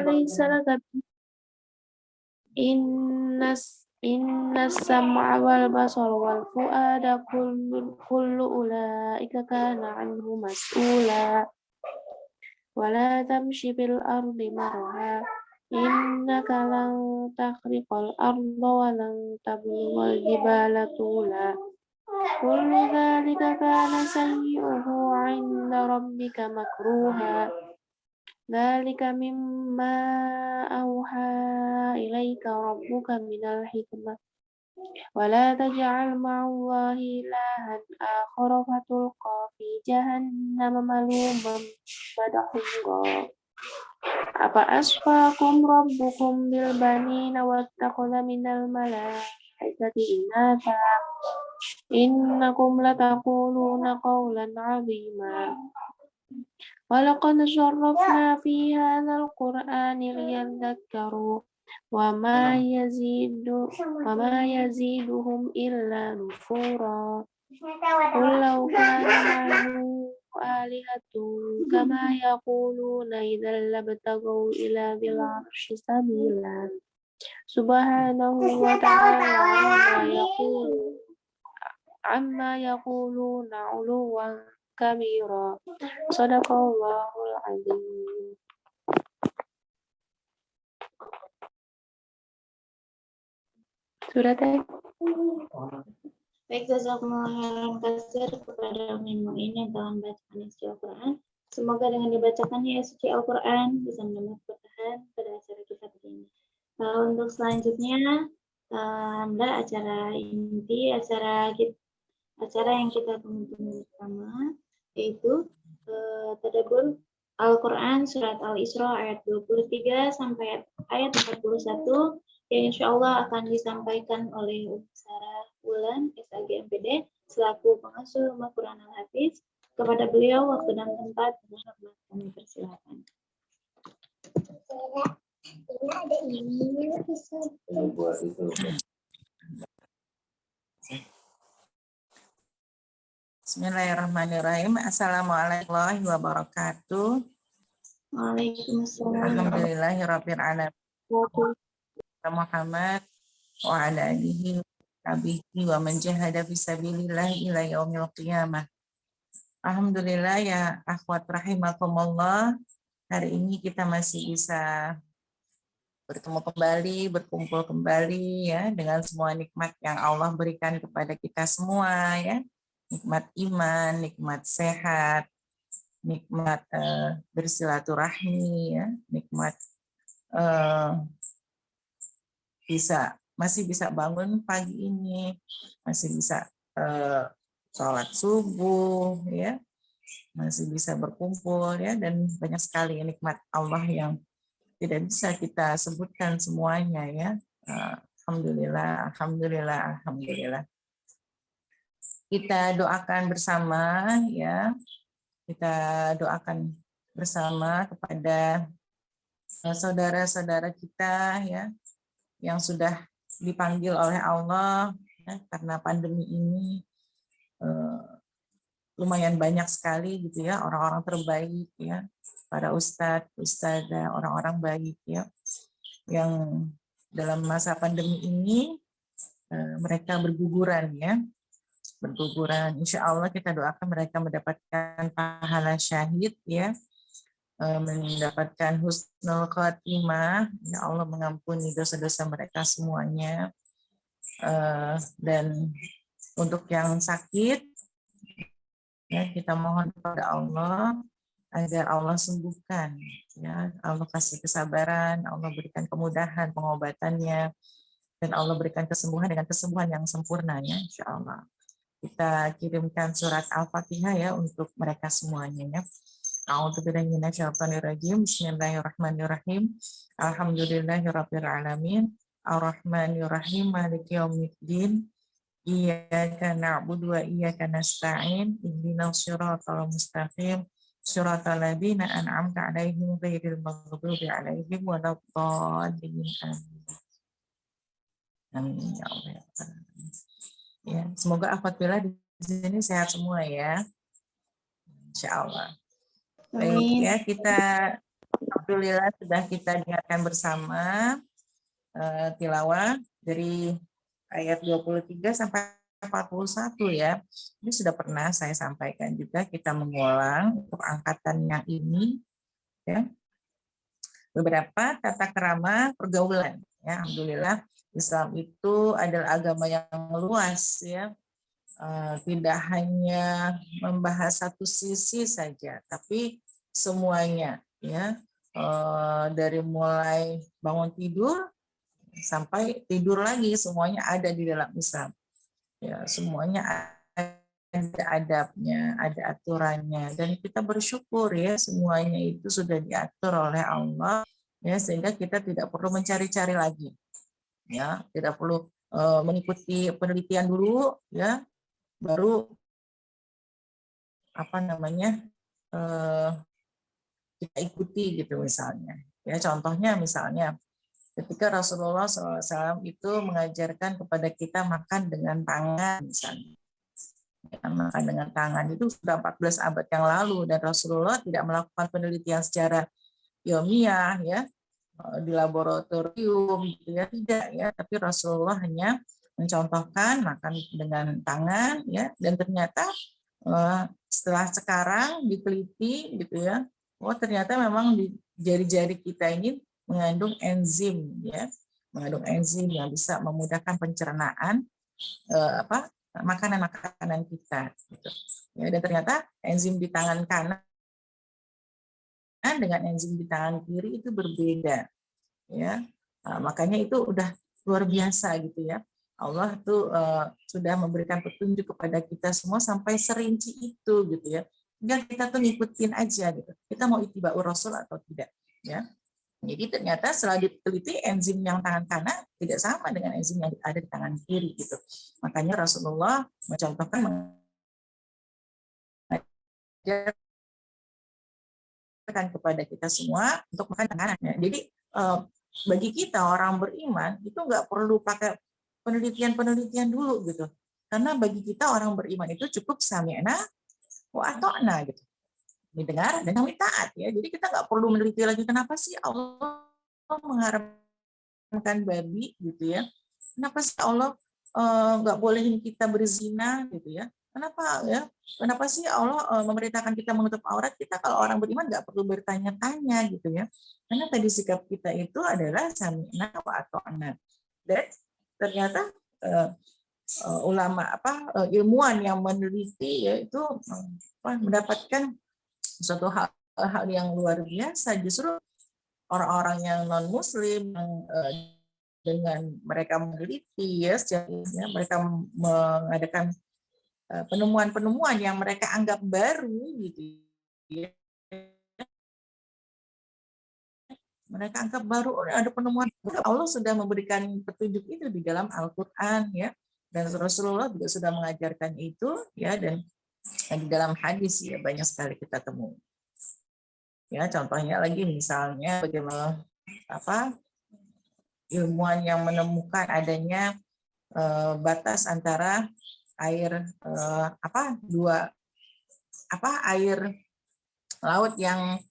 ليس لك إن السمع والبصر والفؤاد كل أولئك كان عنه مسؤولا ولا تمش في الأرض مرحا إنك لن تخرق الأرض ولن تبلغ الجبال طولا كل ذلك كان سيئه عند ربك مكروها ذلك مما أوحى إليك ربك من الحكمة ولا تجعل مع الله إلها آخر فتلقى في جهنم ملوما مدحورا أفأصفاكم ربكم بالبنين واتخذ من الملائكة إناثا إنكم لتقولون قولا عظيما ولقد صرفنا في هذا القرآن ليذكروا وما يزيدهم إلا نفورا قل لو كان معه آلهة كما يقولون إذا لابتغوا إلى ذي العرش سبيلا سبحانه وتعالى عما يقولون علوا كبيرا صدق الله العظيم. Sudah teh. Baik, jazakumullah khairan katsir kepada Mimu ini yang telah membacakan isi Al-Quran. Semoga dengan dibacakannya isi Al-Quran bisa mendapat bertahan pada acara kita begini. Untuk selanjutnya, ada acara inti, acara yang kita tunggu bersama, yaitu tadabbur Al-Quran Surat Al-Isra ayat 23 sampai ayat 41 yang insya Allah akan disampaikan oleh Sarah Wulan SAG MPD selaku pengasuh Rumah Quran Al-Hafiz. Kepada beliau waktu dan tempat kami persilakan. Bismillahirrahmanirrahim. Assalamualaikum warahmatullahi wabarakatuh. Waalaikumsalam. Alhamdulillahirabbil alamin. Muhammad wa ala alihi wabihi wa man jahada fisabilillah ila yaumil qiyamah. Alhamdulillah ya akhwat rahimakumullah. Hari ini kita masih bisa bertemu kembali, berkumpul kembali ya dengan semua nikmat yang Allah berikan kepada kita semua ya. Nikmat iman, nikmat sehat, nikmat bersilaturahmi ya, nikmat masih bisa bangun pagi ini, masih bisa sholat subuh ya, masih bisa berkumpul ya, dan banyak sekali nikmat Allah yang tidak bisa kita sebutkan semuanya ya. Alhamdulillah, alhamdulillah, alhamdulillah. Kita doakan bersama ya. Kita doakan bersama kepada saudara-saudara kita ya yang sudah dipanggil oleh Allah ya, karena pandemi ini lumayan banyak sekali gitu ya orang-orang terbaik ya, para ustadz, ustadzah, orang-orang baik ya yang dalam masa pandemi ini mereka berguguran ya. Berguguran, insya Allah kita doakan mereka mendapatkan pahala syahid ya, mendapatkan husnul khotimah, ya Allah mengampuni dosa-dosa mereka semuanya, dan untuk yang sakit ya kita mohon kepada Allah agar Allah sembuhkan ya, Allah kasih kesabaran, Allah berikan kemudahan pengobatannya, dan Allah berikan kesembuhan dengan kesembuhan yang sempurna ya insya Allah. Kita kirimkan surat Al-Fatihah ya untuk mereka semuanya ya. A'udzubillahi minasyaitonirrajim. Bismillahirrahmanirrahim. Alhamdulillahirabbil alamin. Arrahmanirrahim. Maliki yaumiddin. Iyyaka na'budu wa iyyaka nasta'in. Ihdinas siratal mustaqim. Siratal ladzina an'amta 'alaihim ghairil maghdubi 'alaihim waladdallin. Amin ya Allah. Ya, semoga apabila di sini sehat semua ya, insya Allah. Baik ya, kita Alhamdulillah sudah kita dengarkan bersama tilawah dari ayat 23 sampai 41 ya. Ini sudah pernah saya sampaikan juga, kita mengulang untuk angkatan yang ini ya. Beberapa tata krama pergaulan ya. Alhamdulillah Islam itu adalah agama yang luas ya. Tidak hanya membahas satu sisi saja, tapi semuanya ya, dari mulai bangun tidur sampai tidur lagi semuanya ada di dalam Islam ya, semuanya ada adabnya, ada aturannya, dan kita bersyukur ya semuanya itu sudah diatur oleh Allah ya, sehingga kita tidak perlu mencari-cari lagi ya, tidak perlu mengikuti penelitian dulu ya baru kita ikuti gitu misalnya. Ya contohnya misalnya ketika Rasulullah SAW itu mengajarkan kepada kita makan dengan tangan misalnya. Ya, makan dengan tangan itu sudah 14 abad yang lalu dan Rasulullah tidak melakukan penelitian secara ilmiah ya di laboratorium gitu ya, tidak ya, tapi Rasulullah hanya mencontohkan makan dengan tangan ya, dan ternyata setelah sekarang diteliti gitu ya, oh ternyata memang di jari-jari kita ini mengandung enzim ya, mengandung enzim yang bisa memudahkan pencernaan makanan-makanan kita gitu. Ya, dan ternyata enzim di tangan kanan dengan enzim di tangan kiri itu berbeda ya. Makanya itu udah luar biasa gitu ya. Allah tuh sudah memberikan petunjuk kepada kita semua sampai serinci itu gitu ya. Tinggal kita tuh ngikutin aja gitu. Kita mau ittiba'ur rasul atau tidak ya. Jadi ternyata setelah diteliti enzim yang tangan kanan tidak sama dengan enzim yang ada di tangan kiri gitu. Makanya Rasulullah mencontohkan kepada kita semua untuk makan tangannya. Jadi bagi kita orang beriman itu nggak perlu pakai penelitian dulu gitu. Karena bagi kita orang beriman itu cukup sami'na wa ata'na gitu. Didengar dan kami taat ya. Jadi kita nggak perlu meneliti lagi kenapa sih Allah mengharamkan babi gitu ya. Kenapa sih Allah nggak bolehin kita berzina gitu ya. Kenapa ya? Kenapa sih Allah memerintahkan kita menutup aurat? Kita kalau orang beriman nggak perlu bertanya-tanya gitu ya. Karena tadi sikap kita itu adalah sami'na wa ata'na. Dan ternyata ulama ilmuwan yang meneliti yaitu mendapatkan suatu hal yang luar biasa. Justru orang-orang yang non muslim dengan mereka meneliti ya, mereka mengadakan penemuan-penemuan yang mereka anggap baru gitu ya. Mereka anggap baru ada penemuan. Allah sudah memberikan petunjuk itu di dalam Al-Qur'an ya. Dan Rasulullah juga sudah mengajarkan itu ya, dan di dalam hadis ya banyak sekali kita temui. Ya, contohnya lagi misalnya bagaimana ilmuwan yang menemukan adanya batas antara air air laut yang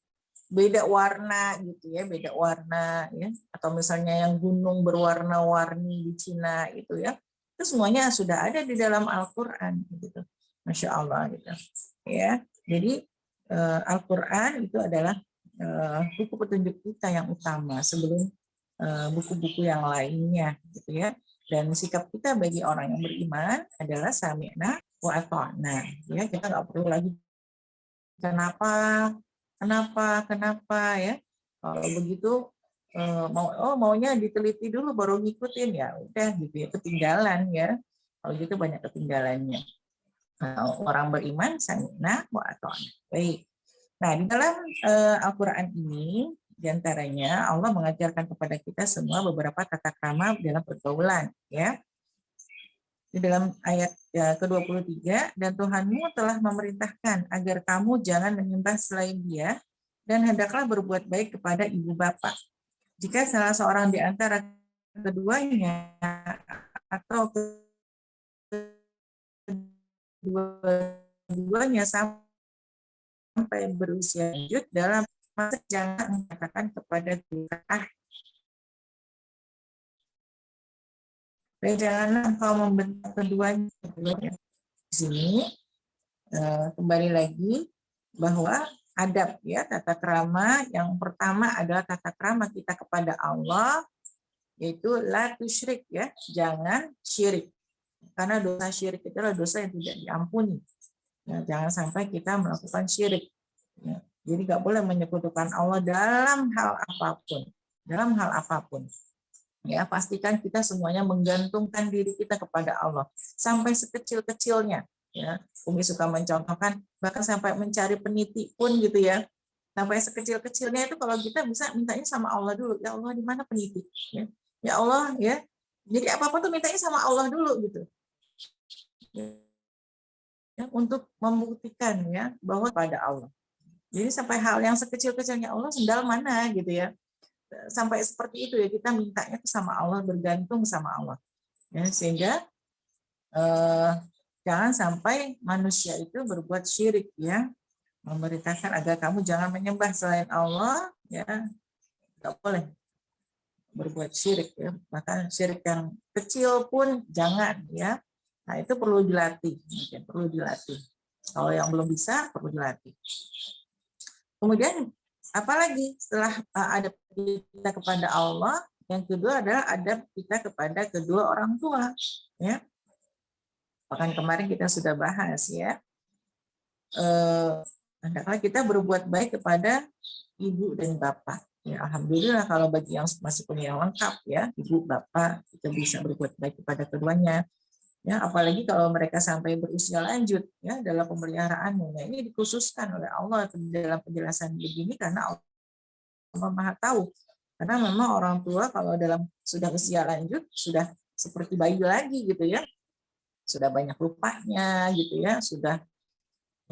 beda warna gitu ya, beda warna ya, atau misalnya yang gunung berwarna-warni di Cina itu ya, itu semuanya sudah ada di dalam Al-Qur'an gitu. Masya Allah gitu ya. Jadi Al-Qur'an itu adalah buku petunjuk kita yang utama sebelum buku-buku yang lainnya gitu ya. Dan sikap kita bagi orang yang beriman adalah sami'na wa ata'na ya. Kita nggak perlu lagi kenapa ya. Kalau begitu maunya diteliti dulu baru ngikutin ya udah gitu ya, ketinggalan ya. Kalau gitu banyak ketinggalannya. Orang beriman sami'na wa ata'na. Baik. Nah, di dalam Al-Qur'an ini diantaranya Allah mengajarkan kepada kita semua beberapa tata krama dalam pergaulan ya. Di dalam ayat ke-23, dan Tuhanmu telah memerintahkan agar kamu jangan menyembah selain Dia dan hendaklah berbuat baik kepada ibu bapa. Jika salah seorang di antara keduanya atau keduanya sampai berusia lanjut dalam maka jangan mengatakan kepada kita, janganlah engkau membentak keduanya. Di sini kembali lagi bahwa adab ya, tata krama yang pertama adalah tata krama kita kepada Allah, yaitu la tusyrik ya, jangan syirik. Karena dosa syirik itu adalah dosa yang tidak diampuni. Ya, jangan sampai kita melakukan syirik. Ya, jadi nggak boleh menyekutukan Allah dalam hal apapun. Dalam hal apapun. Ya, pastikan kita semuanya menggantungkan diri kita kepada Allah sampai sekecil-kecilnya. Ya, Umi suka mencontohkan bahkan sampai mencari peniti pun gitu ya. Sampai sekecil-kecilnya itu kalau kita bisa mintanya sama Allah dulu. Ya Allah, di mana peniti? Ya Allah, ya. Jadi apa-apa tuh mintanya sama Allah dulu gitu. Ya, untuk membuktikan ya bahwa pada Allah. Jadi sampai hal yang sekecil-kecilnya Allah sendal mana gitu ya. Sampai seperti itu ya, kita mintanya sama Allah, bergantung sama Allah ya, sehingga jangan sampai manusia itu berbuat syirik ya, memerintahkan agar kamu jangan menyembah selain Allah ya, nggak boleh berbuat syirik ya, bahkan syirik yang kecil pun jangan ya. Nah itu perlu dilatih, perlu dilatih. Kalau yang belum bisa perlu dilatih. Kemudian apalagi setelah adab kita kepada Allah, yang kedua adalah adab kita kepada kedua orang tua. Ya, bahkan kemarin kita sudah bahas ya. Hendaklah kita berbuat baik kepada ibu dan bapak. Ya, alhamdulillah kalau bagi yang masih punya yang lengkap ya, ibu bapak, kita bisa berbuat baik kepada keduanya. Ya, apalagi kalau mereka sampai berusia lanjut ya dalam pemeliharaannya. Ini dikhususkan oleh Allah dalam penjelasan begini karena Allah Maha tahu. Karena memang orang tua kalau dalam sudah usia lanjut sudah seperti bayi lagi gitu ya. Sudah banyak lupanya gitu ya, sudah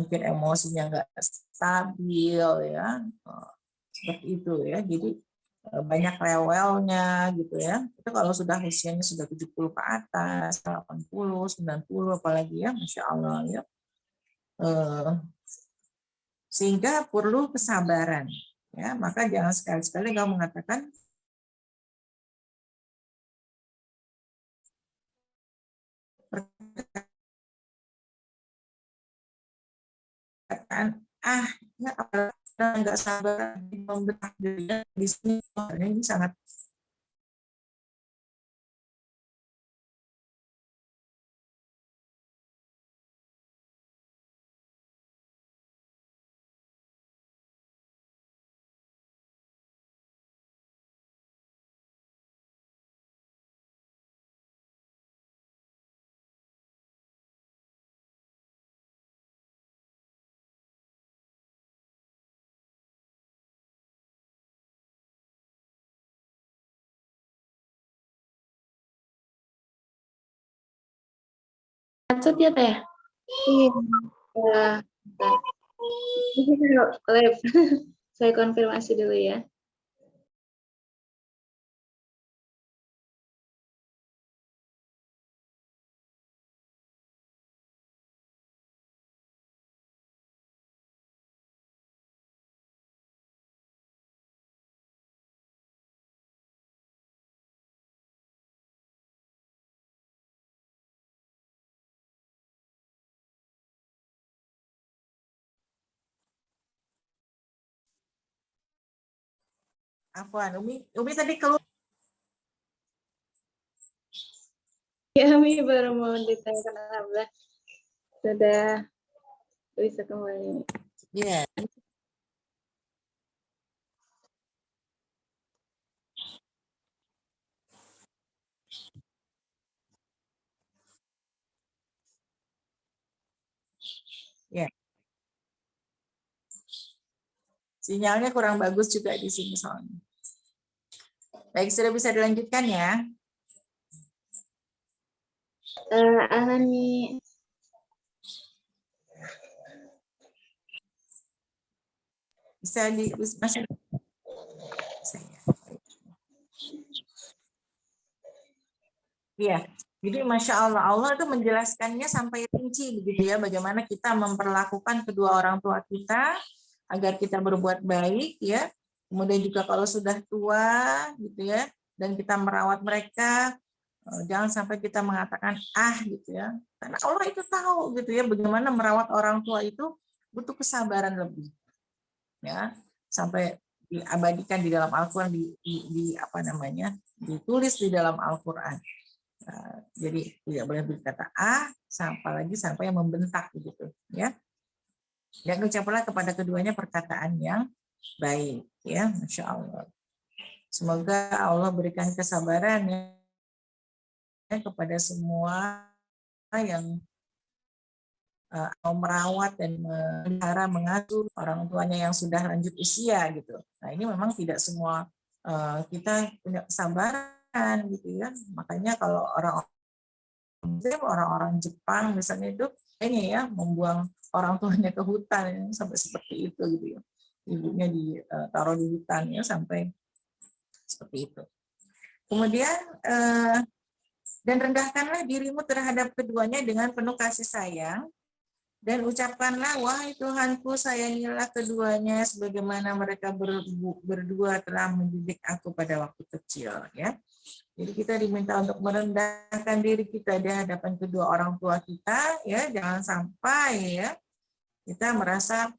mungkin emosinya nggak stabil ya. Seperti itu ya. Jadi banyak rewelnya gitu ya. Itu kalau sudah usianya sudah 70 ke atas, 80, 90 apalagi ya, Masya Allah ya. Sehingga perlu kesabaran. Ya, maka jangan sekali-sekali kamu mengatakan ya nggak sabar membentak dirinya di sini. Ini sangat Macet ya Teh? Iya. Live. Saya konfirmasi dulu ya. Afwan, Umi tadi keluar. Ya, kami baru mau ditanyakan alhamdulillah sudah bisa kembali. Iya. Ya. Sinyalnya kurang bagus juga di sini soalnya. Baik, sudah bisa dilanjutkan ya. Alani. Bisa masih. Iya. Jadi Masya Allah, Allah itu menjelaskannya sampai rinci begitu ya, bagaimana kita memperlakukan kedua orang tua kita, agar kita berbuat baik ya. Kemudian juga kalau sudah tua gitu ya, dan kita merawat mereka, jangan sampai kita mengatakan gitu ya. Karena Allah itu tahu gitu ya bagaimana merawat orang tua itu butuh kesabaran lebih ya. Sampai diabadikan di dalam Al-Qur'an, apa namanya? Ditulis di dalam Al-Qur'an. Jadi tidak boleh berkata apalagi sampai membentak begitu ya. Dan ucaplah kepada keduanya perkataan yang baik ya, Masya Allah. Semoga Allah berikan kesabaran ya kepada semua yang mau merawat dan memelihara, mengasuh orang tuanya yang sudah lanjut usia gitu. Nah ini memang tidak semua kita punya kesabaran gitu ya. Makanya kalau orang-orang Jepang misalnya itu ini ya membuang orang tuanya ke hutan sampai seperti itu gitu ya. Ibunya ditaruh di hutan ya sampai seperti itu. Kemudian dan rendahkanlah dirimu terhadap keduanya dengan penuh kasih sayang. Dan ucapkanlah, wahai Tuhanku, sayangilah keduanya sebagaimana mereka berdua telah mendidik aku pada waktu kecil. Ya. Jadi kita diminta untuk merendahkan diri kita di hadapan kedua orang tua kita, ya, jangan sampai ya kita merasa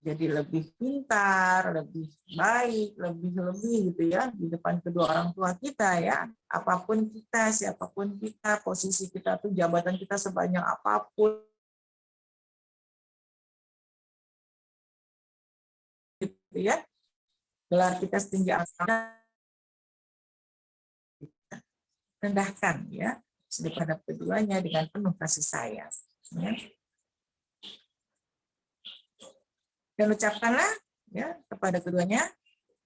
jadi lebih pintar, lebih baik, lebih gitu ya di depan kedua orang tua kita ya. Apapun kita, siapapun kita, posisi kita tuh, jabatan kita sebanyak apapun gitu ya. Gelar kita setinggi apa, rendahkan ya terhadap keduanya dengan penuh kasih sayang. Ya. Dan ucapkanlah ya kepada keduanya,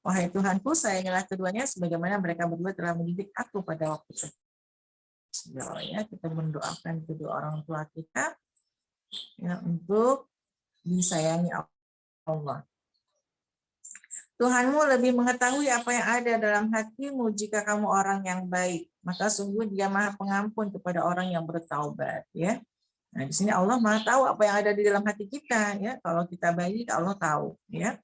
wahai Tuhanku, sayangilah keduanya sebagaimana mereka berdua telah mendidik aku pada waktu kecil. Ya, kita mendoakan kedua orang tua kita ya, untuk disayangi Allah. Tuhanmu lebih mengetahui apa yang ada dalam hatimu jika kamu orang yang baik, maka sungguh Dia Maha Pengampun kepada orang yang bertaubat. Ya. Nah, di sini Allah Maha tahu apa yang ada di dalam hati kita. Ya, kalau kita baik, Allah tahu. Ya.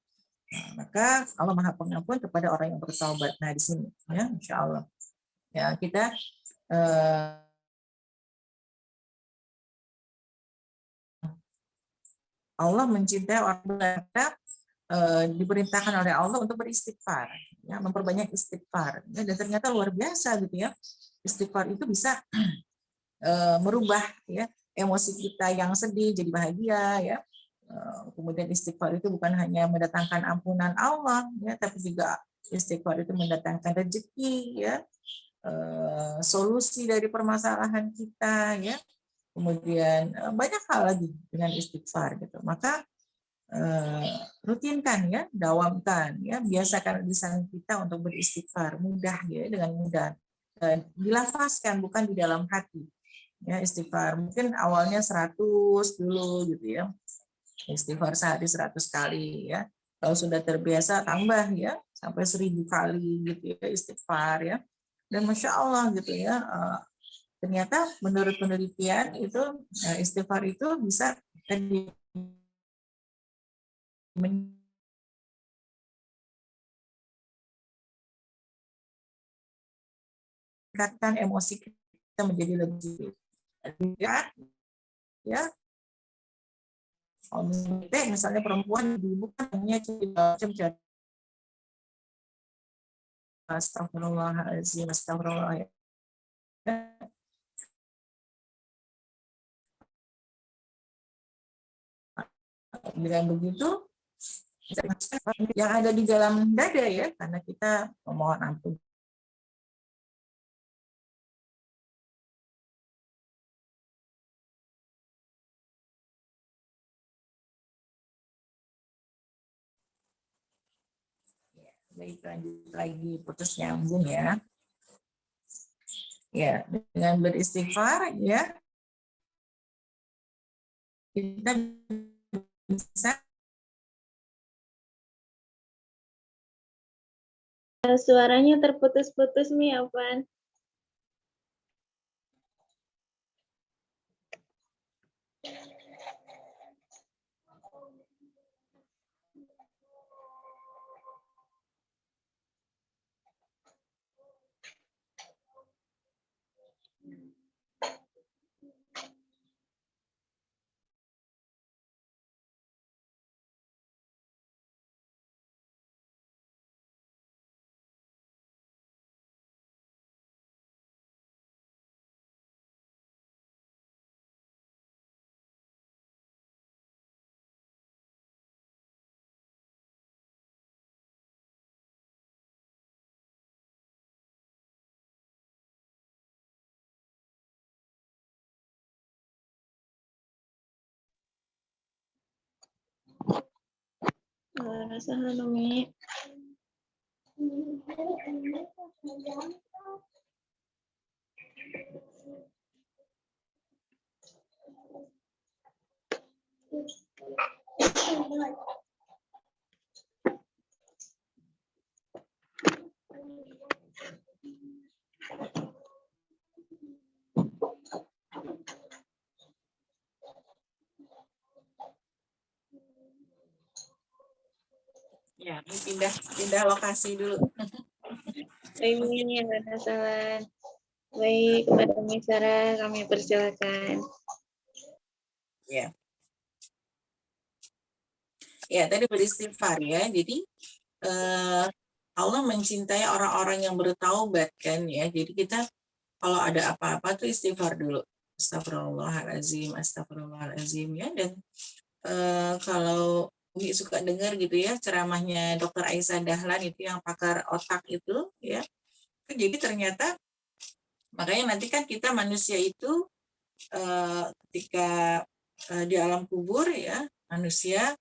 Nah, maka Allah Maha Pengampun kepada orang yang bertaubat. Nah, di sini, ya, Insya Allah. Ya, kita Allah mencintai orang berkata diperintahkan oleh Allah untuk beristighfar, ya, memperbanyak istighfar, ya, dan ternyata luar biasa gitu ya. Istighfar itu bisa merubah ya emosi kita yang sedih jadi bahagia ya. Kemudian istighfar itu bukan hanya mendatangkan ampunan Allah ya, tapi juga istighfar itu mendatangkan rezeki ya, solusi dari permasalahan kita ya. Kemudian banyak hal lagi dengan istighfar gitu. Maka rutinkan ya, dawamkan ya, biasakan lisan kita untuk beristighfar, mudah ya, dengan mudah. Dilafazkan bukan di dalam hati. Ya, istighfar mungkin awalnya 100 dulu gitu ya. Istighfar sehari 100 kali ya. Kalau sudah terbiasa tambah ya sampai 1000 kali gitu ya istighfar ya. Dan Masya Allah gitu ya, ternyata menurut penelitian itu istighfar itu bisa meningkatkan emosi kita menjadi lebih dekat ya. Kalau misalnya perempuan, ibu kan hanya macam astagfirullahaladzim, astagfirullah. Dengan begitu, yang ada di dalam dada ya, karena kita memohon ampun. Baik, lanjut lagi, putus nyambung ya. Ya, dengan beristighfar ya, kita bisa. Suaranya terputus-putus nih, Afan. Ahlan sahlan Umi. Ya, ini pindah lokasi dulu. Ini ahlan sahlan. Baik, kepada Umi Sarah kami persilakan. Ya. Ya, tadi beristighfar ya. Jadi Allah mencintai orang-orang yang bertaubat kan ya. Jadi kita kalau ada apa-apa tuh istighfar dulu. Astagfirullahalazim ya. Dan kalau Umi suka dengar gitu ya ceramahnya Dr. Aisyah Dahlan itu yang pakar otak itu ya. Jadi ternyata makanya nanti kan kita manusia itu ketika di alam kubur ya manusia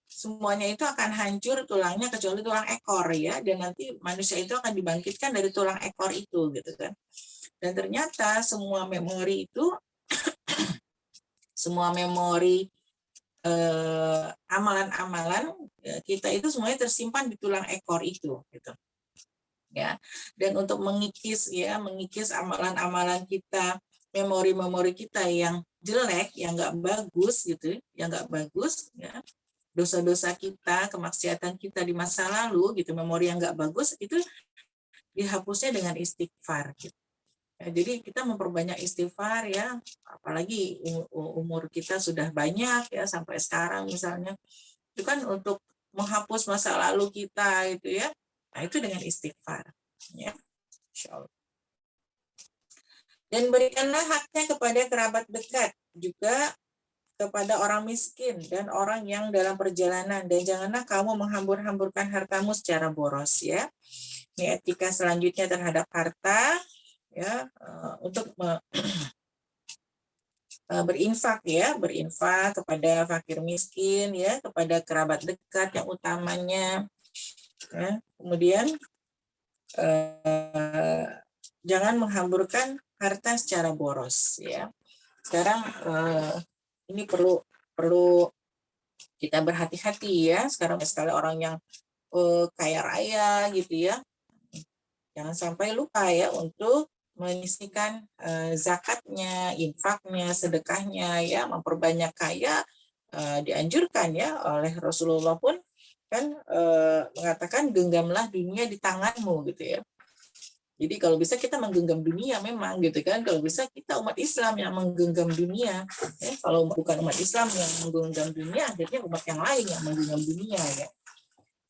semuanya itu akan hancur tulangnya kecuali tulang ekor ya, dan nanti manusia itu akan dibangkitkan dari tulang ekor itu gitu kan. Dan ternyata semua memori itu semua memori amalan-amalan kita itu semuanya tersimpan di tulang ekor itu gitu ya. Dan untuk mengikis amalan-amalan kita, memori-memori kita yang jelek, yang nggak bagus gitu, yang nggak bagus ya, dosa-dosa kita, kemaksiatan kita di masa lalu gitu, memori yang nggak bagus itu dihapusnya dengan istighfar gitu. Ya, jadi kita memperbanyak istighfar ya, apalagi umur kita sudah banyak ya sampai sekarang misalnya, itu kan untuk menghapus masa lalu kita itu ya, nah itu dengan istighfar ya, insyaallah. Dan berikanlah haknya kepada kerabat dekat, juga kepada orang miskin dan orang yang dalam perjalanan, dan janganlah kamu menghambur-hamburkan hartamu secara boros ya. Ini etika selanjutnya terhadap harta ya, untuk berinfak ya, berinfak kepada fakir miskin ya, kepada kerabat dekat yang utamanya ya. Kemudian jangan menghamburkan harta secara boros ya. Sekarang ini perlu kita berhati-hati ya. Sekarang sekali orang yang kaya raya gitu ya, jangan sampai lupa ya untuk menyisihkan zakatnya, infaknya, sedekahnya ya, memperbanyak kaya dianjurkan ya oleh Rasulullah pun kan mengatakan genggamlah dunia di tanganmu gitu ya. Jadi kalau bisa kita menggenggam dunia memang gitu kan, kalau bisa kita umat Islam yang menggenggam dunia ya. Kalau bukan umat Islam yang menggenggam dunia, akhirnya umat yang lain yang menggenggam dunia ya.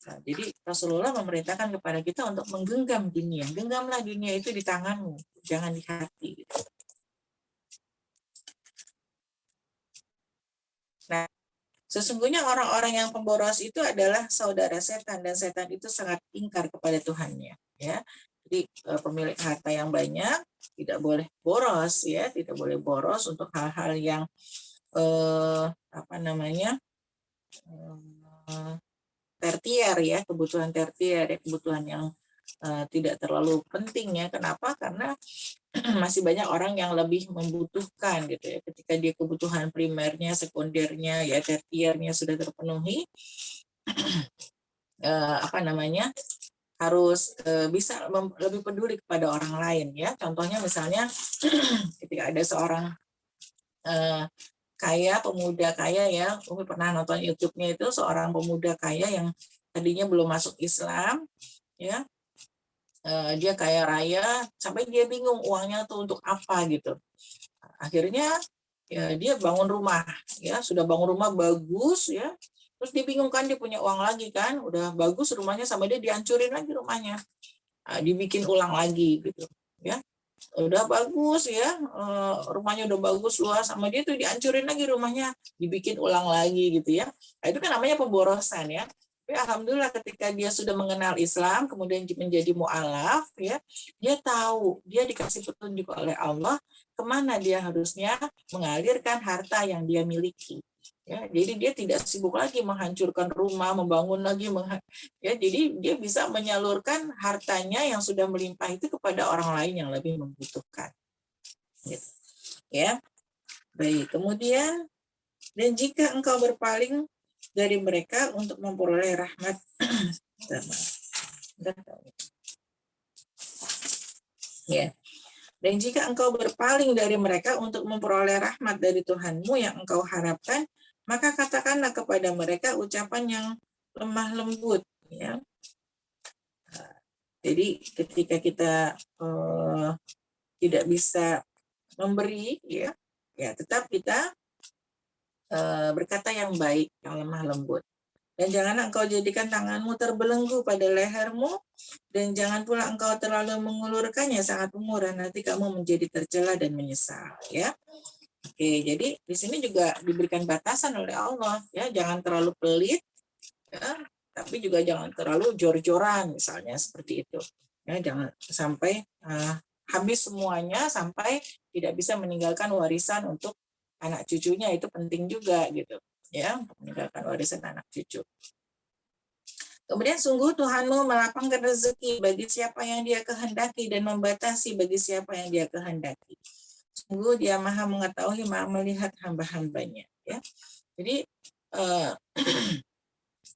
Nah, jadi Rasulullah memerintahkan kepada kita untuk menggenggam dunia. Genggamlah dunia itu di tanganmu, jangan di hati. Gitu. Nah, sesungguhnya orang-orang yang pemboros itu adalah saudara setan, dan setan itu sangat ingkar kepada Tuhannya. Ya, jadi pemilik harta yang banyak tidak boleh boros, ya, tidak boleh boros untuk hal-hal yang tertier ya, kebutuhan tertier ya, kebutuhan yang tidak terlalu penting ya. Kenapa? Karena masih banyak orang yang lebih membutuhkan gitu ya. Ketika dia kebutuhan primernya, sekundernya ya, tertiernya sudah terpenuhi, harus bisa lebih peduli kepada orang lain ya. Contohnya misalnya ketika ada seorang pemuda kaya ya, Umi pernah nonton YouTube-nya itu, seorang pemuda kaya yang tadinya belum masuk Islam ya, dia kaya raya sampai dia bingung uangnya tuh untuk apa gitu. Akhirnya ya dia bangun rumah ya, sudah bangun rumah bagus ya, terus dia bingung kan, dia punya uang lagi kan, udah bagus rumahnya, sama dia dihancurin lagi rumahnya, dibikin ulang lagi gitu ya. Udah bagus ya, rumahnya udah bagus luas, sama dia tuh dihancurin lagi rumahnya, dibikin ulang lagi gitu ya. Nah, itu kan namanya pemborosan ya. Tapi alhamdulillah ketika dia sudah mengenal Islam, kemudian menjadi mu'alaf ya, dia tahu, dia dikasih petunjuk oleh Allah kemana dia harusnya mengalirkan harta yang dia miliki. Ya, jadi dia tidak sibuk lagi menghancurkan rumah, membangun lagi, ya, jadi dia bisa menyalurkan hartanya yang sudah melimpah itu kepada orang lain yang lebih membutuhkan. Gitu. Ya, baik. Kemudian, dan jika engkau berpaling dari mereka untuk memperoleh rahmat, ya. Dan jika engkau berpaling dari mereka untuk memperoleh rahmat dari Tuhanmu yang engkau harapkan, maka katakanlah kepada mereka ucapan yang lemah lembut. Ya. Jadi ketika kita tidak bisa memberi, ya tetap kita berkata yang baik, yang lemah lembut. Dan janganlah engkau jadikan tanganmu terbelenggu pada lehermu, dan jangan pula engkau terlalu mengulurkannya sangat murah, nanti kamu menjadi tercela dan menyesal. Ya, oke. Jadi di sini juga diberikan batasan oleh Allah. Ya, jangan terlalu pelit, ya, tapi juga jangan terlalu jor-joran, misalnya seperti itu. Ya, jangan sampai habis semuanya sampai tidak bisa meninggalkan warisan untuk anak cucunya, itu penting juga gitu. Ya, meninggalkan warisan anak cucu. Kemudian sungguh Tuhanmu melapangkan rezeki bagi siapa yang dia kehendaki dan membatasi bagi siapa yang dia kehendaki. Sungguh dia maha mengetahui, maha melihat hamba-hambanya. Ya. Jadi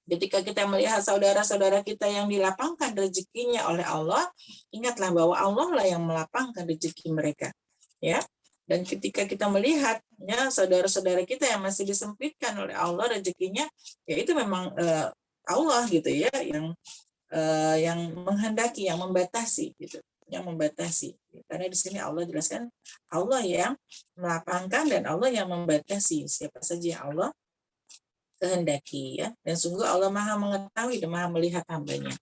ketika kita melihat saudara-saudara kita yang dilapangkan rezekinya oleh Allah, ingatlah bahwa Allah lah yang melapangkan rezeki mereka. Ya. Dan ketika kita melihat ya saudara-saudara kita yang masih disempitkan oleh Allah rezekinya, ya itu memang Allah gitu ya yang menghendaki, yang membatasi gitu, yang membatasi. Karena di sini Allah jelaskan Allah yang melapangkan dan Allah yang membatasi siapa saja yang Allah kehendaki ya. Dan sungguh Allah Maha mengetahui dan Maha melihat hambanya.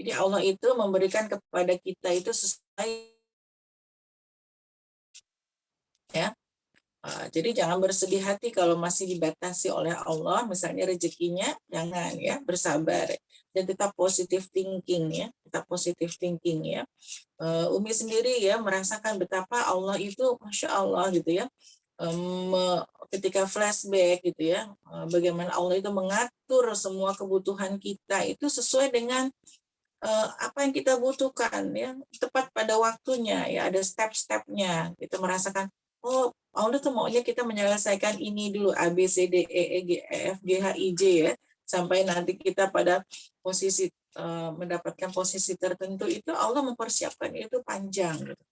Jadi Allah itu memberikan kepada kita itu sesuai ya. Jadi jangan bersedih hati kalau masih dibatasi oleh Allah, misalnya rezekinya, jangan ya, bersabar dan tetap positive thinking ya, tetap positive thinking ya. Umi sendiri ya merasakan betapa Allah itu, masya Allah gitu ya, ketika flashback gitu ya, bagaimana Allah itu mengatur semua kebutuhan kita itu sesuai dengan apa yang kita butuhkan ya, tepat pada waktunya ya, ada step-stepnya. Kita merasakan oh Allah tuh maunya kita menyelesaikan ini dulu A B C D E G F G H I J ya, sampai nanti kita pada posisi mendapatkan posisi tertentu itu Allah mempersiapkan itu panjang gitu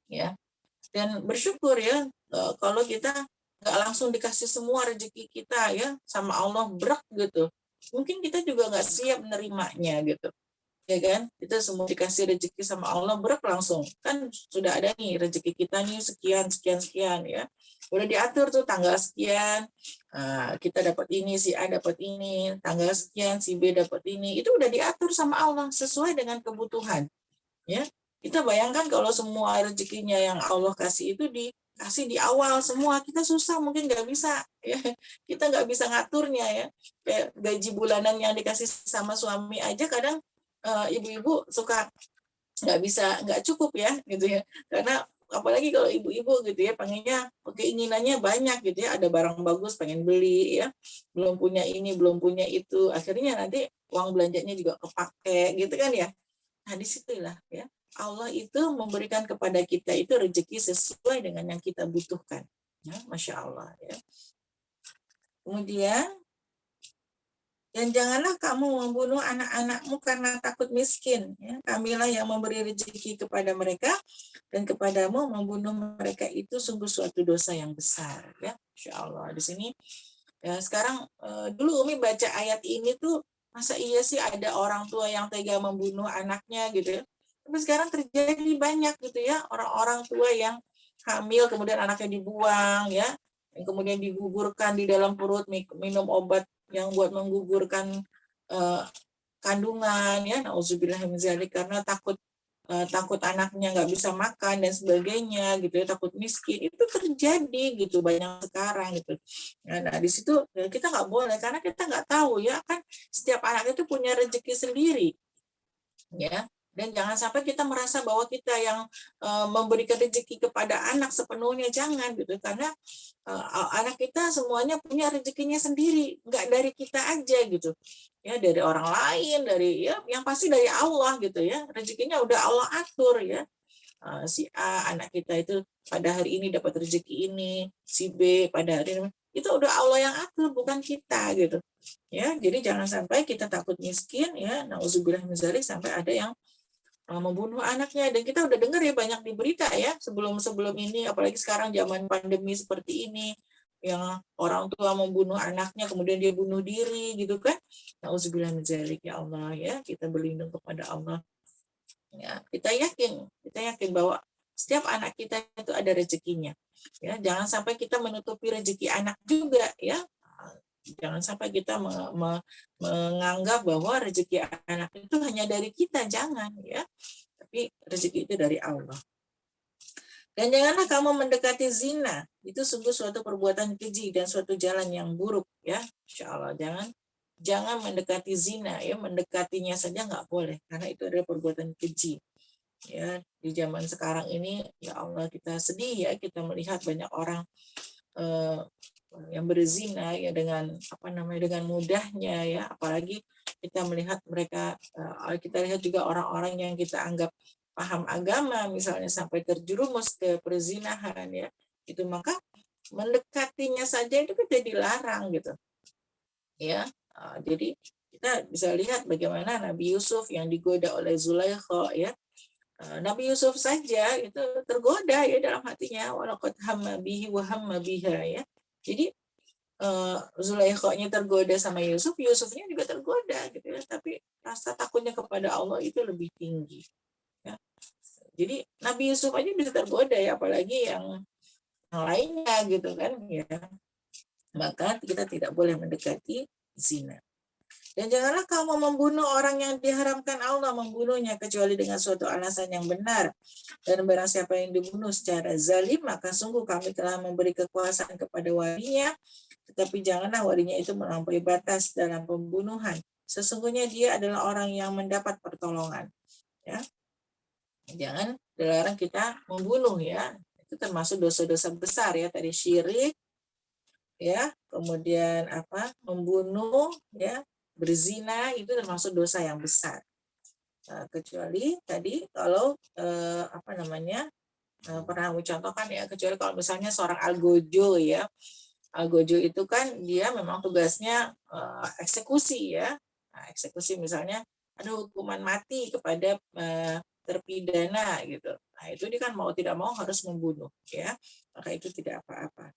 ya. Dan bersyukur ya kalau kita nggak langsung dikasih semua rezeki kita ya sama Allah berak gitu, mungkin kita juga nggak siap menerimanya gitu ya kan. Kita semua dikasih rezeki sama Allah berak langsung kan, sudah ada nih rezeki kita nih sekian sekian sekian ya, udah diatur tuh tanggal sekian kita dapat ini, si A dapat ini, tanggal sekian si B dapat ini, itu udah diatur sama Allah sesuai dengan kebutuhan ya. Kita bayangkan kalau semua rezekinya yang Allah kasih itu dikasih di awal semua, kita susah, mungkin nggak bisa ya, kita nggak bisa ngaturnya ya. Kayak gaji bulanan yang dikasih sama suami aja kadang ibu-ibu suka nggak cukup ya gitu ya, karena apalagi kalau ibu-ibu gitu ya pengennya keinginannya banyak gitu ya, ada barang bagus pengen beli ya, belum punya ini belum punya itu, akhirnya nanti uang belanjanya juga kepake gitu kan ya. Nah disitulah ya Allah itu memberikan kepada kita itu rezeki sesuai dengan yang kita butuhkan ya, masya Allah ya. Kemudian dan janganlah kamu membunuh anak-anakmu karena takut miskin. Ya. Kamilah yang memberi rezeki kepada mereka, dan kepadamu membunuh mereka itu sungguh suatu dosa yang besar. Ya, Insya Allah. Di sini ya, sekarang dulu Umi baca ayat ini tuh masa iya sih ada orang tua yang tega membunuh anaknya gitu ya. Tapi sekarang terjadi banyak gitu ya orang-orang tua yang hamil kemudian anaknya dibuang ya, yang kemudian digugurkan di dalam perut, minum obat yang buat menggugurkan kandungan ya, nauzubillah min dzalik, karena takut anaknya nggak bisa makan dan sebagainya gitu ya, takut miskin, itu terjadi gitu banyak sekarang gitu. Nah di situ kita nggak boleh, karena kita nggak tahu ya kan, setiap anak itu punya rezeki sendiri ya. Dan jangan sampai kita merasa bahwa kita yang memberikan rezeki kepada anak sepenuhnya, jangan gitu, karena anak kita semuanya punya rezekinya sendiri, nggak dari kita aja gitu ya, dari orang lain, dari ya yang pasti dari Allah gitu ya, rezekinya udah Allah atur ya. Si A anak kita itu pada hari ini dapat rezeki ini, si B pada hari ini itu udah Allah yang atur, bukan kita gitu ya. Jadi jangan sampai kita takut miskin ya, nauzubillah min dzalik, sampai ada yang membunuh anaknya. Dan kita udah dengar ya banyak di berita ya sebelum ini, apalagi sekarang zaman pandemi seperti ini, yang orang tua membunuh anaknya kemudian dia bunuh diri gitu kan. Nauzubillah min dzalik, ya Allah ya, kita berlindung kepada Allah ya. Kita yakin bahwa setiap anak kita itu ada rezekinya ya. Jangan sampai kita menutupi rezeki anak juga ya. Jangan sampai kita menganggap bahwa rezeki anak itu hanya dari kita, jangan ya. Tapi rezeki itu dari Allah. Dan janganlah kamu mendekati zina, itu sungguh suatu perbuatan keji dan suatu jalan yang buruk ya. Insya Allah jangan mendekati zina ya, mendekatinya saja nggak boleh karena itu adalah perbuatan keji ya. Di zaman sekarang ini ya Allah, kita sedih ya, kita melihat banyak orang yang berzina ya dengan dengan mudahnya ya. Apalagi kita melihat mereka, kita lihat juga orang-orang yang kita anggap paham agama misalnya sampai terjerumus ke perzinahan ya, itu maka mendekatinya saja itu kita dilarang gitu ya. Jadi kita bisa lihat bagaimana Nabi Yusuf yang digoda oleh Zulaikha ya. Nabi Yusuf saja itu tergoda ya dalam hatinya, walaqad hamma bihi wa hamma biha ya. Jadi Zulaikha-nya tergoda sama Yusuf, Yusufnya juga tergoda gitu ya, tapi rasa takutnya kepada Allah itu lebih tinggi ya. Jadi Nabi Yusuf aja bisa tergoda ya, apalagi yang lainnya gitu kan ya. Maka kita tidak boleh mendekati zina. Dan janganlah kamu membunuh orang yang diharamkan Allah membunuhnya kecuali dengan suatu alasan yang benar. Dan barang siapa yang dibunuh secara zalim, maka sungguh kami telah memberi kekuasaan kepada walinya, tetapi janganlah walinya itu melampaui batas dalam pembunuhan. Sesungguhnya dia adalah orang yang mendapat pertolongan. Ya, jangan dilarang kita membunuh ya. Itu termasuk dosa-dosa besar ya, tadi syirik ya, kemudian membunuh ya, berzina, itu termasuk dosa yang besar. Kecuali tadi kalau pernah mencontohkan ya, kecuali kalau misalnya seorang algojo ya. Algojo itu kan dia memang tugasnya eksekusi ya. Nah, eksekusi misalnya ada hukuman mati kepada terpidana gitu. Nah, itu dia kan mau tidak mau harus membunuh ya. Maka itu tidak apa-apa.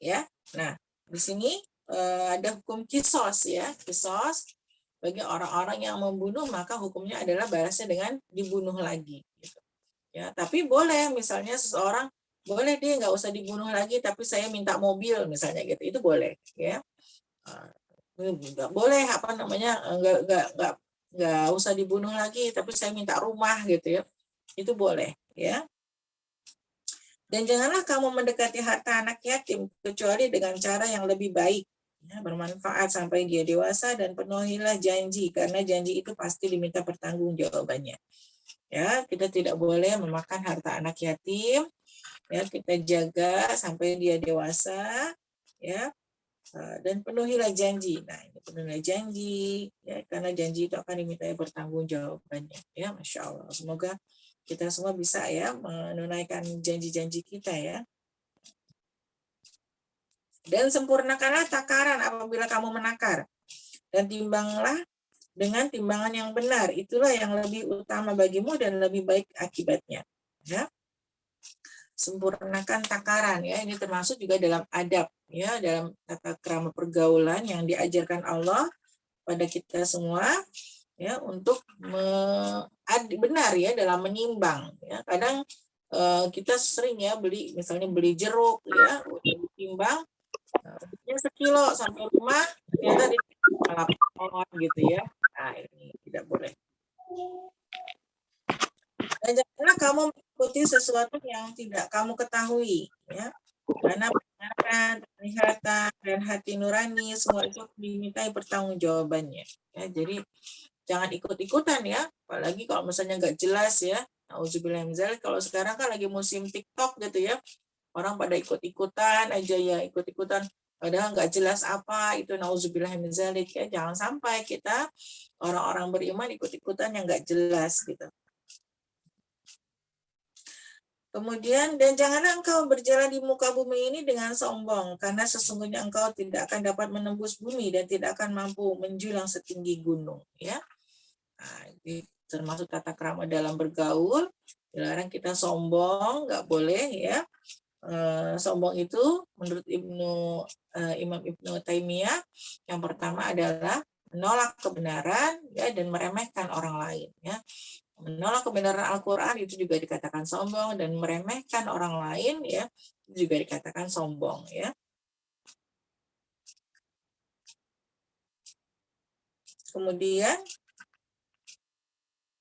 Ya. Nah, di sini ada hukum kisos ya. Kisos bagi orang-orang yang membunuh, maka hukumnya adalah balasnya dengan dibunuh lagi gitu. Ya, tapi boleh misalnya seseorang boleh dia nggak usah dibunuh lagi, tapi saya minta mobil misalnya gitu, itu boleh ya. Nggak boleh nggak usah dibunuh lagi, tapi saya minta rumah gitu ya, itu boleh ya. Dan janganlah kamu mendekati harta anak yatim kecuali dengan cara yang lebih baik ya, bermanfaat sampai dia dewasa, dan penuhilah janji karena janji itu pasti diminta pertanggungjawabannya. Ya, kita tidak boleh memakan harta anak yatim. Ya, kita jaga sampai dia dewasa ya, dan penuhilah janji. Nah, ini penuhilah janji ya, karena janji itu akan dimintai pertanggungjawabannya ya. Masya Allah, semoga kita semua bisa ya menunaikan janji-janji kita ya. Dan sempurnakanlah takaran apabila kamu menakar, dan timbanglah dengan timbangan yang benar, itulah yang lebih utama bagimu dan lebih baik akibatnya ya. Sempurnakan takaran ya, ini termasuk juga dalam adab ya, dalam tata krama pergaulan yang diajarkan Allah pada kita semua ya, untuk benar ya dalam menimbang ya. Kadang kita sering ya misalnya beli jeruk ya, ditimbang sekilo sampai rumah ternyata di malapot gitu ya. Nah, ini tidak boleh. Dan janganlah kamu mengikuti sesuatu yang tidak kamu ketahui ya, karena penglihatan dan dan hati nurani, semua itu dimintai pertanggungjawabannya. Ya, jadi jangan ikut-ikutan ya, apalagi kalau misalnya nggak jelas ya. Nauzubillah min dzalik. Kalau sekarang kan lagi musim TikTok gitu ya, orang pada ikut-ikutan aja ya, ikut-ikutan padahal nggak jelas apa itu. Nauzubillah min dzalik ya. Jangan sampai kita orang-orang beriman ikut-ikutan yang nggak jelas gitu. Kemudian, dan janganlah engkau berjalan di muka bumi ini dengan sombong, karena sesungguhnya engkau tidak akan dapat menembus bumi dan tidak akan mampu menjulang setinggi gunung. Ya, nah, ini termasuk tata krama dalam bergaul. Dilarang kita sombong, nggak boleh ya. Sombong itu menurut Imam Ibnu Taimiyah, yang pertama adalah menolak kebenaran ya dan meremehkan orang lain ya. Menolak kebenaran Al-Quran itu juga dikatakan sombong, dan meremehkan orang lain ya itu juga dikatakan sombong ya. Kemudian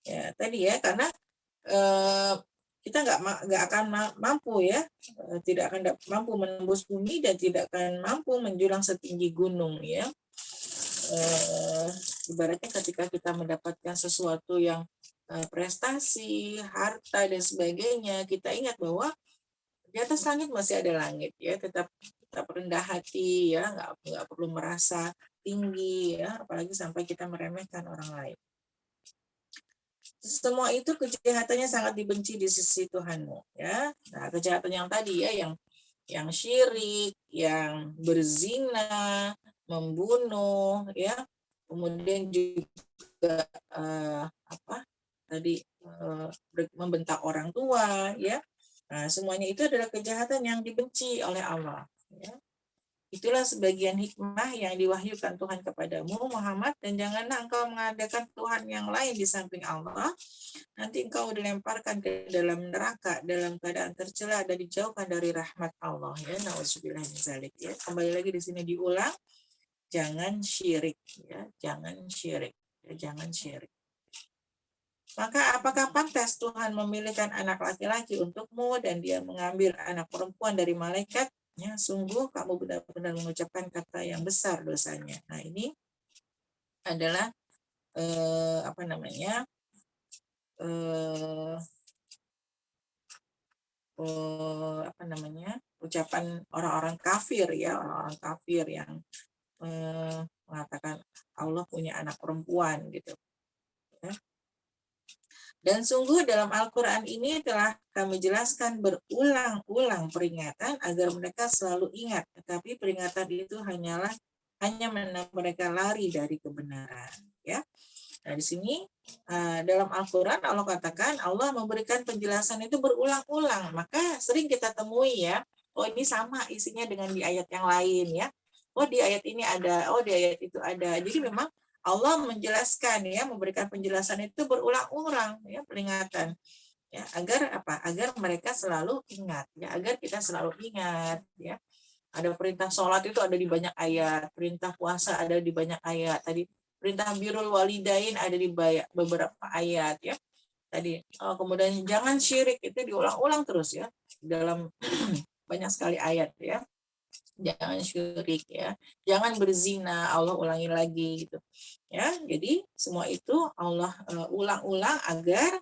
ya tadi ya, karena kita nggak akan mampu ya, tidak akan mampu menembus bumi dan tidak akan mampu menjulang setinggi gunung ya. Ibaratnya ketika kita mendapatkan sesuatu yang prestasi, harta dan sebagainya, kita ingat bahwa di atas langit masih ada langit ya, tetap rendah hati ya, nggak perlu merasa tinggi ya, apalagi sampai kita meremehkan orang lain. Semua itu kejahatannya sangat dibenci di sisi Tuhanmu ya. Nah, kejahatan yang tadi ya, yang syirik, yang berzina, membunuh ya, kemudian juga membentak orang tua ya. Nah, semuanya itu adalah kejahatan yang dibenci oleh Allah ya. Itulah sebagian hikmah yang diwahyukan Tuhan kepadamu Muhammad, dan janganlah engkau mengadakan Tuhan yang lain di samping Allah. Nanti engkau dilemparkan ke dalam neraka dalam keadaan tercela dan dijauhkan dari rahmat Allah ya. Nauzubillah min dzalik ya. Kembali lagi di sini diulang, jangan syirik ya, jangan syirik ya, jangan syirik. Maka apakah pantas Tuhan memilihkan anak laki-laki untukmu dan dia mengambil anak perempuan dari malaikat? Ya, sungguh kamu benar-benar mengucapkan kata yang besar dosanya. Nah, ini adalah ucapan orang-orang kafir ya, orang-orang kafir yang mengatakan Allah punya anak perempuan gitu. Ya. Dan sungguh dalam Al-Quran ini telah kami jelaskan berulang-ulang peringatan agar mereka selalu ingat. Tetapi peringatan itu hanya menarik mereka lari dari kebenaran. Ya. Nah, di sini dalam Al-Quran Allah katakan Allah memberikan penjelasan itu berulang-ulang. Maka sering kita temui ya, oh ini sama isinya dengan di ayat yang lain ya. Oh di ayat ini ada, oh di ayat itu ada. Jadi memang Allah menjelaskan ya, memberikan penjelasan itu berulang-ulang ya, peringatan ya, agar apa? Agar mereka selalu ingat ya, agar kita selalu ingat ya. Ada perintah sholat itu ada di banyak ayat, perintah puasa ada di banyak ayat, tadi perintah birrul walidain ada di beberapa ayat ya. Tadi kemudian jangan syirik itu diulang-ulang terus ya dalam banyak sekali ayat ya. Jangan syirik ya, jangan berzina, Allah ulangi lagi gitu ya. Jadi semua itu Allah ulang-ulang agar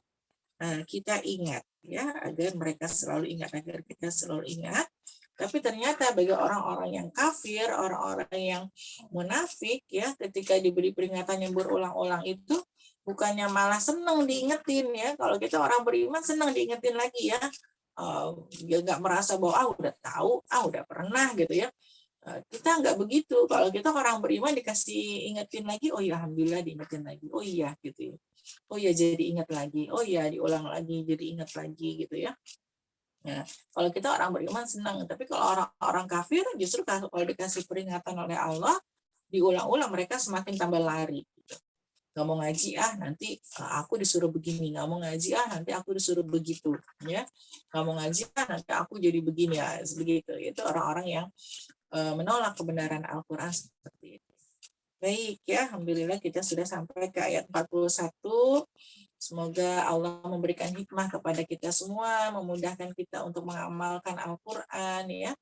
kita ingat ya, agar mereka selalu ingat, agar kita selalu ingat. Tapi ternyata bagi orang-orang yang kafir, orang-orang yang munafik ya, ketika diberi peringatan yang berulang-ulang itu bukannya malah senang diingetin ya. Kalau kita orang beriman senang diingetin lagi ya. Dia nggak merasa bahwa udah tahu, udah pernah gitu ya. Kita nggak begitu. Kalau kita orang beriman dikasih ingetin lagi, oh ya alhamdulillah diingetin lagi. Oh iya gitu ya. Oh ya jadi ingat lagi. Oh ya diulang lagi, jadi ingat lagi gitu ya. Nah, kalau kita orang beriman senang, tapi kalau orang-orang kafir justru kalau dikasih peringatan oleh Allah diulang-ulang mereka semakin tambah lari. Gitu. Nggak mau ngaji nanti aku disuruh begini, nggak mau ngaji nanti aku disuruh begitu, ya nggak mau ngaji nanti aku jadi begini ya, begitu. Itu orang-orang yang menolak kebenaran Al-Quran seperti itu. Baik ya, alhamdulillah kita sudah sampai ke ayat 41. Semoga Allah memberikan hikmah kepada kita semua, memudahkan kita untuk mengamalkan Al-Quran ya.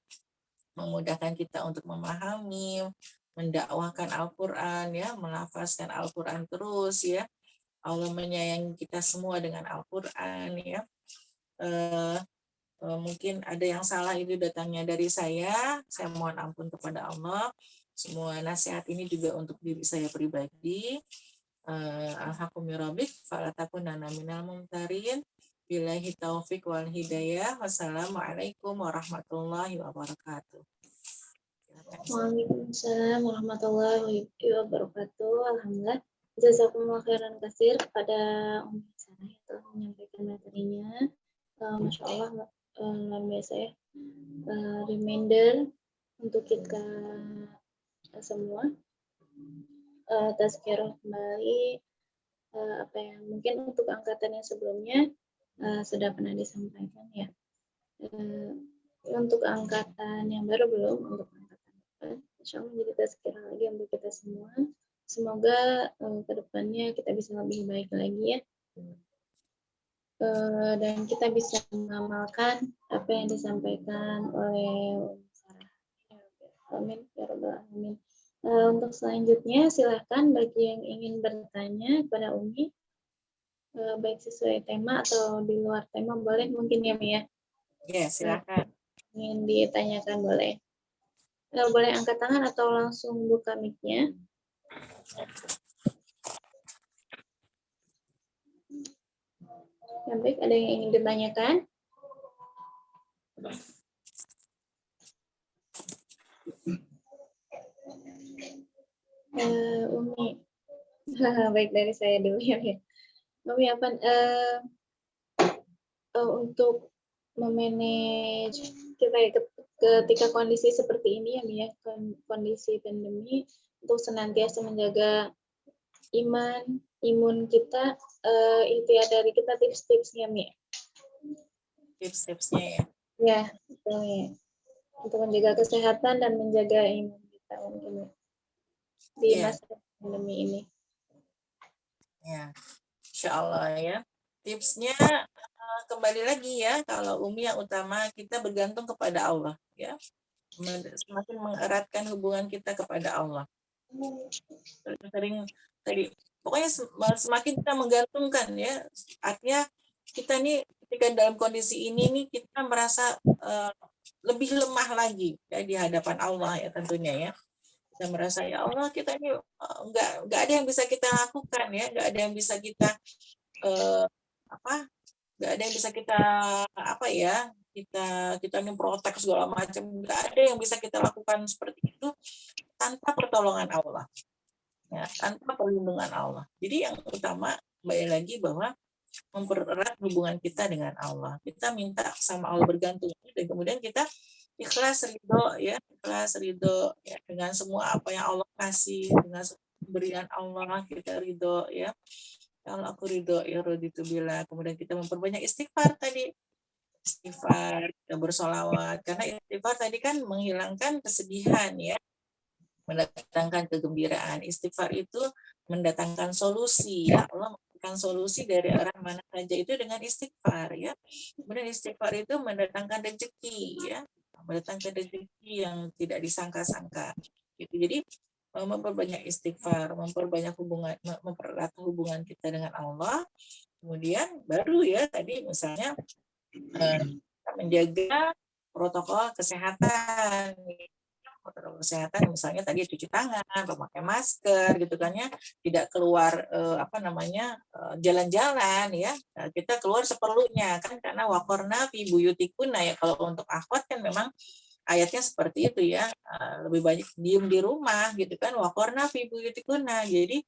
memudahkan kita untuk memahami, mendakwahkan Al-Quran, ya, melafazkan Al-Quran terus, ya. Allah menyayangi kita semua dengan Al-Quran, ya. Mungkin ada yang salah itu datangnya dari saya mohon ampun kepada Allah. Semua nasihat ini juga untuk diri saya pribadi. Alhamdulillah, falatakunanna minal mumtarin. Billahi taufik wal hidayah. Wassalamualaikum warahmatullahi wabarakatuh. Waalaikumsalam warahmatullahi wabarakatuh. Alhamdulillah. Jazakumullah khairan katsir kepada Umi Sarah yang telah menyampaikan materinya. Masya Allah, luar biasa ya. Reminder untuk kita semua. Tazkirah kembali apa yang mungkin untuk angkatan yang sebelumnya sudah pernah disampaikan ya. Untuk angkatan yang baru belum, untuk angkatan depan, insya Allah menjadi tazkirah lagi untuk kita semua. Semoga kedepannya kita bisa lebih baik lagi ya. Dan kita bisa mengamalkan apa yang disampaikan oleh Sarah. Amin ya rabbal alamin. Untuk selanjutnya silahkan bagi yang ingin bertanya kepada Umi, baik sesuai tema atau di luar tema boleh mungkin ya Mi ya. Ya, silakan. Ingin ditanyakan boleh. Boleh angkat tangan atau langsung buka mic-nya. Ya, baik, ada yang ingin ditanyakan? Umi, baik dari saya dulu ya. Umi apa? Untuk memanage kita ketika kondisi seperti ini ya, Mi ya, kondisi pandemi, untuk senantiasa menjaga imun kita, itu ya dari kita tips-tipsnya Mi. Tips-tipsnya ya. Ya, betul ya. Untuk menjaga kesehatan dan menjaga imun kita mungkin di masa pandemi ini. Ya, insya Allah ya. Tipsnya kembali lagi ya, kalau Umi yang utama kita bergantung kepada Allah ya. Semakin mengeratkan hubungan kita kepada Allah. Sering tadi pokoknya semakin kita menggantungkan ya, artinya kita nih ketika dalam kondisi ini nih kita merasa lebih lemah lagi ya di hadapan Allah ya tentunya ya. Kita merasa ya Allah kita ini nggak ada yang bisa kita lakukan ya, nggak ada yang bisa kita nggak ada yang bisa kita kita ini protek segala macam, nggak ada yang bisa kita lakukan seperti itu tanpa pertolongan Allah ya, tanpa perlindungan Allah. Jadi yang utama kembali lagi bahwa mempererat hubungan kita dengan Allah, kita minta sama Allah bergantung dan kemudian kita ikhlas ridho ya dengan semua apa yang Allah kasih, dengan pemberian Allah kita ridho ya. Kalau aku ridho ya raditu billah. Kemudian kita memperbanyak istighfar tadi. Istighfar, kita bersolawat. Karena istighfar tadi kan menghilangkan kesedihan ya. Mendatangkan kegembiraan. Istighfar itu mendatangkan solusi ya. Allah memberikan solusi dari arah mana saja itu dengan istighfar ya. Kemudian istighfar itu mendatangkan rezeki ya. Mendatangkan rezeki yang tidak disangka-sangka. Gitu. Jadi memperbanyak istighfar, mempererat hubungan kita dengan Allah, kemudian baru ya tadi misalnya menjaga protokol kesehatan, misalnya tadi cuci tangan, memakai masker, gitu kan ya, tidak keluar jalan-jalan ya, kita keluar seperlunya kan karena waqorna fi buyutikuna ya, kalau untuk akhwat kan memang ayatnya seperti itu ya, lebih banyak diem di rumah gitu kan, waqorna fi buyutikuna, jadi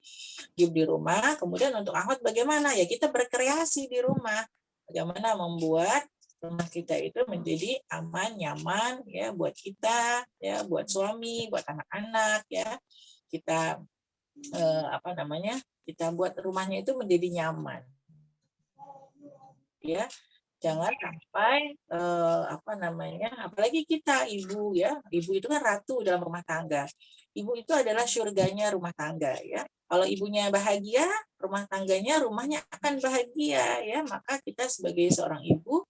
diem di rumah. Kemudian untuk akhwat bagaimana ya, kita berkreasi di rumah, bagaimana membuat rumah kita itu menjadi aman, nyaman ya buat kita ya, buat suami, buat anak-anak ya, kita kita buat rumahnya itu menjadi nyaman ya. Jangan sampai apalagi kita ibu ya, ibu itu kan ratu dalam rumah tangga. Ibu itu adalah surganya rumah tangga ya. Kalau ibunya bahagia, rumah tangganya, rumahnya akan bahagia ya. Maka kita sebagai seorang ibu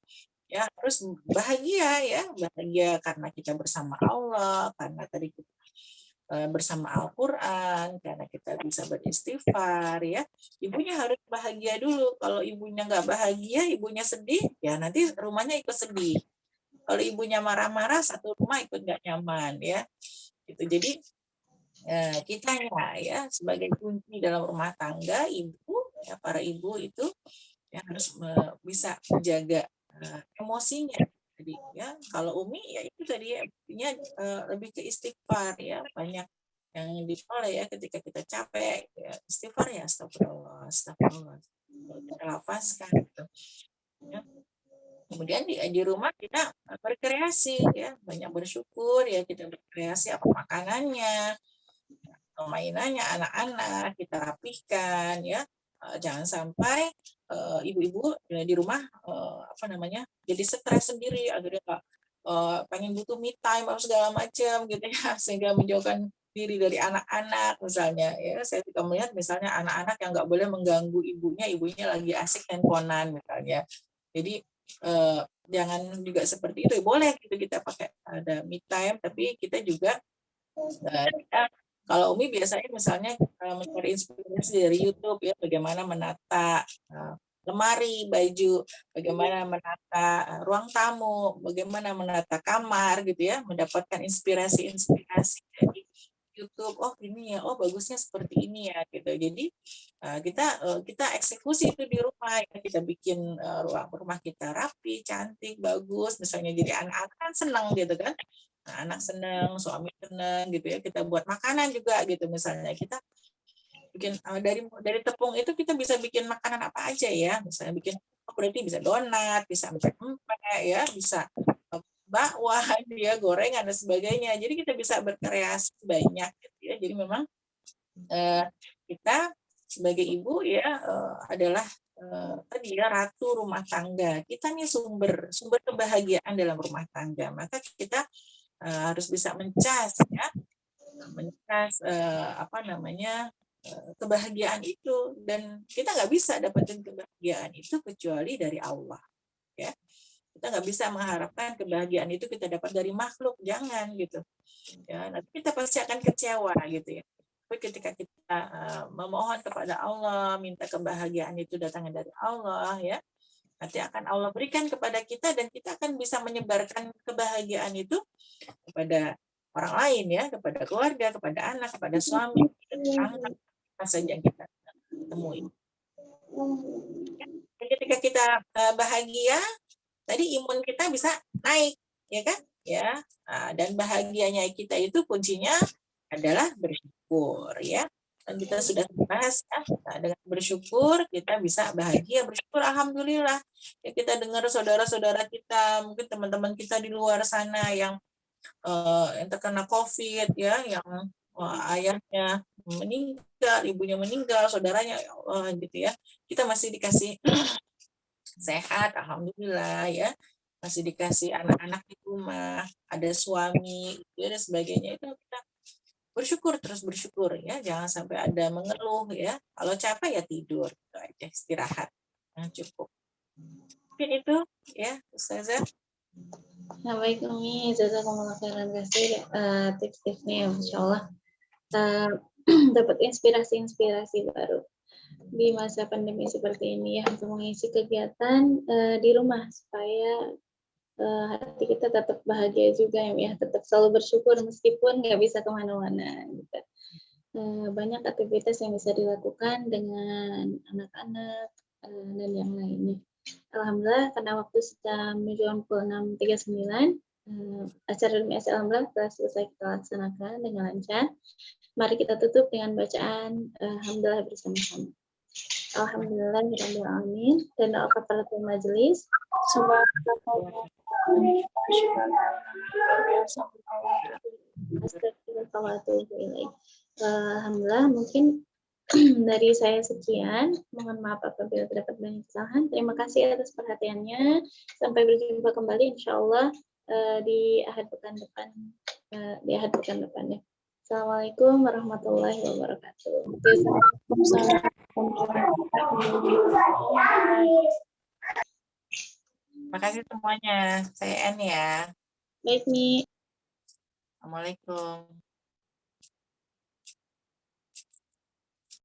ya harus bahagia ya, bahagia karena kita bersama Allah, karena tadi kita bersama Al-Quran, karena kita bisa beristighfar ya. Ibunya harus bahagia dulu. Kalau ibunya nggak bahagia, ibunya sedih, ya nanti rumahnya ikut sedih. Kalau ibunya marah-marah, satu rumah ikut nggak nyaman ya. Gitu. Jadi kitanya ya sebagai kunci dalam rumah tangga, ibu ya, para ibu itu ya harus bisa menjaga emosinya. Jadi ya kalau Umi ya itu tadi artinya lebih ke istighfar ya, banyak yang ditolak ya ketika kita capek ya, istighfar ya, astagfirullah astagfirullah kita lafazkan gitu ya. Kemudian di rumah kita berkreasi ya, banyak bersyukur ya, kita berkreasi apa makanannya, mainannya anak-anak kita rapihkan ya. Jangan sampai ibu-ibu di rumah apa namanya jadi stres sendiri, akhirnya pengen butuh me time atau segala macam gitu ya, sehingga menjauhkan diri dari anak-anak misalnya ya. Saya juga melihat misalnya anak-anak yang nggak boleh mengganggu ibunya lagi asik handphonean misalnya. Jadi jangan juga seperti itu, boleh gitu kita pakai ada me time, tapi kita juga kita, kalau Umi biasanya misalnya mencari inspirasi dari YouTube ya, bagaimana menata lemari baju, bagaimana menata ruang tamu, bagaimana menata kamar gitu ya, mendapatkan inspirasi-inspirasi dari YouTube. Oh ini ya, oh bagusnya seperti ini ya gitu. Jadi kita eksekusi itu di rumah ya, kita bikin ruang rumah kita rapi, cantik, bagus. Misalnya jadi anak-anak kan senang gitu kan. Nah, anak senang, suami senang gitu ya. Kita buat makanan juga gitu misalnya. Kita bikin dari tepung itu kita bisa bikin makanan apa aja ya. Misalnya bikin berarti bisa donat, bisa empek-empek ya, bisa bakwan, ya gorengan dan sebagainya. Jadi kita bisa berkreasi banyak gitu ya. Jadi memang kita sebagai ibu ya adalah tadi ya ratu rumah tangga. Kita nih sumber kebahagiaan dalam rumah tangga. Maka kita harus bisa mencas ya, mencas apa namanya kebahagiaan itu, dan kita nggak bisa dapetin kebahagiaan itu kecuali dari Allah ya. Kita nggak bisa mengharapkan kebahagiaan itu kita dapat dari makhluk, jangan gitu ya, nanti kita pasti akan kecewa gitu ya. Tapi ketika kita memohon kepada Allah, minta kebahagiaan itu datangnya dari Allah ya, nanti akan Allah berikan kepada kita, dan kita akan bisa menyebarkan kebahagiaan itu kepada orang lain ya, kepada keluarga, kepada anak, kepada suami, tetangga, apa saja yang kita temui. Ketika kita bahagia, tadi imun kita bisa naik, ya kan? Ya, dan bahagianya kita itu kuncinya adalah bersyukur, ya. Dan kita sudah bahas ya, dengan bersyukur kita bisa bahagia, bersyukur alhamdulillah. Ya, kita dengar saudara-saudara kita, mungkin teman-teman kita di luar sana yang terkena COVID ya, yang ayahnya meninggal, ibunya meninggal, saudaranya ya Allah gitu ya. Kita masih dikasih sehat, alhamdulillah ya. Masih dikasih anak-anak di rumah, ada suami, ya, dan sebagainya. Itu kita bersyukur, terus bersyukur ya. Jangan sampai ada mengeluh ya. Kalau capek ya tidur, gitu aja, istirahat. Nah, cukup. Mungkin itu ya, Ustazah. Nah, baik Umi, jazakumullah khairan kasih tips-tipsnya, Masya Allah. Dapat inspirasi-inspirasi baru di masa pandemi seperti ini ya, untuk mengisi kegiatan di rumah supaya hati kita tetap bahagia juga ya, tetap selalu bersyukur meskipun nggak bisa kemana-mana gitu. Banyak aktivitas yang bisa dilakukan dengan anak-anak dan yang lainnya. Alhamdulillah karena waktu sudah menuju pukul 6.39, acara MIS alhamdulillah telah selesai kita laksanakan dengan lancar. Mari kita tutup dengan bacaan alhamdulillah bersama-sama. Alhamdulillahirabbil alamin, dan doa kafaratul majelis. Alhamdulillah, mungkin dari saya sekian. Mohon maaf apabila terdapat banyak kesalahan. Terima kasih atas perhatiannya. Sampai berjumpa kembali insya Allah di ahad pekan depan. Ya. Assalamualaikum warahmatullahi wabarakatuh. Terima kasih semuanya. Saya N ya. Baik, Mi. Assalamualaikum.